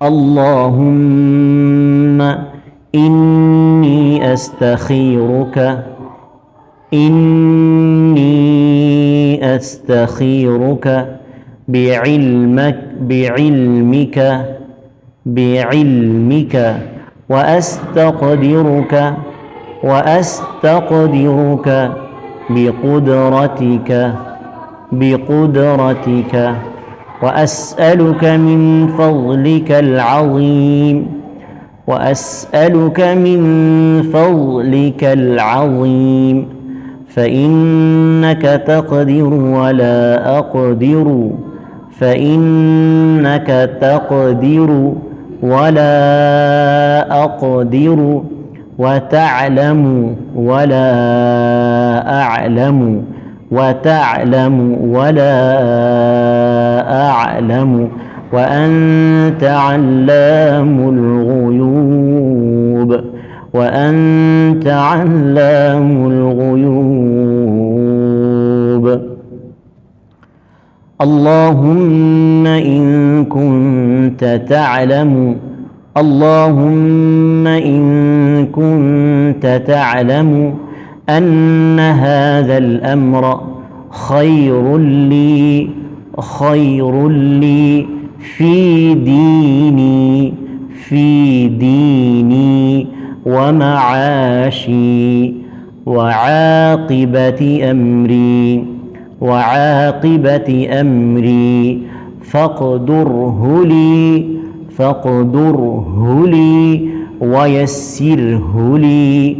اللهم إني أستخيرك بعلمك وأستقدرك بقدرتك وأسألك من فضلك العظيم فإنك تقدر ولا أقدر وتعلم ولا أعلم وأنت علام الغيوب اللهم إن كنت تعلم أن هذا الأمر خير لي في ديني ومعاشي وعاقبة أمري فاقدره لي ويسره لي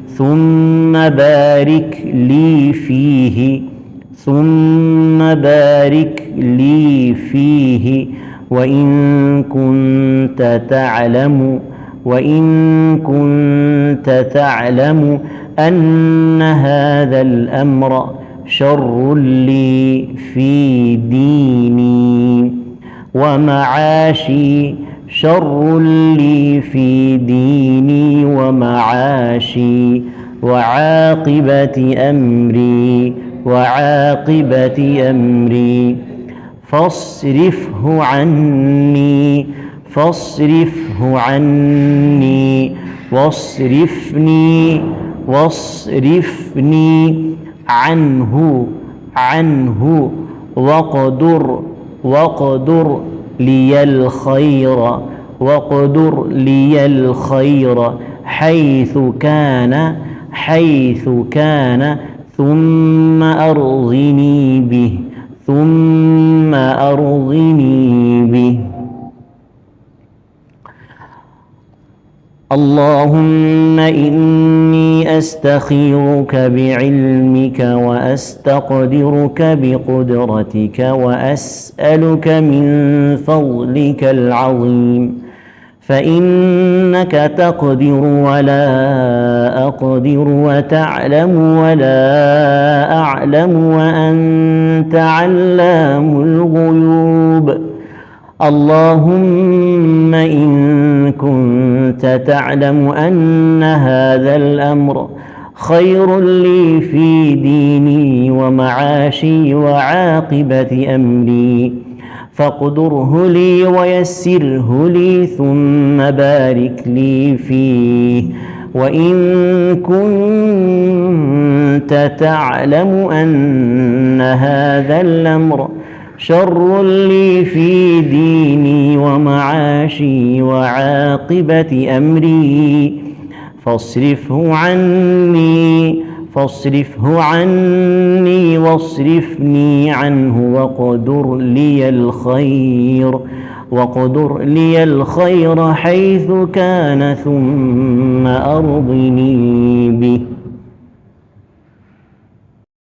ثم بارك لي فيه وإن كنت تعلم أن هذا الأمر شر لي في ديني ومعاشي وعاقبة أمري فاصرفه عني واصرفني عنه واقدر لي الخير حيث كان ثم أرضني به اللهم إني أستخيرك بعلمك وأستقدرك بقدرتك وأسألك من فضلك العظيم فإنك تقدر ولا أقدر وتعلم ولا أعلم وأنت علام الغيوب اللهم إن كنت تعلم أن هذا الأمر خير لي في ديني ومعاشي وعاقبة أمري فاقدره لي ويسره لي ثم بارك لي فيه وإن كنت تعلم أن هذا الأمر شر لي في ديني ومعاشي وعاقبة أمري فاصرفه عني واصرفني عنه واقدر لي الخير حيث كان ثم أرضني به.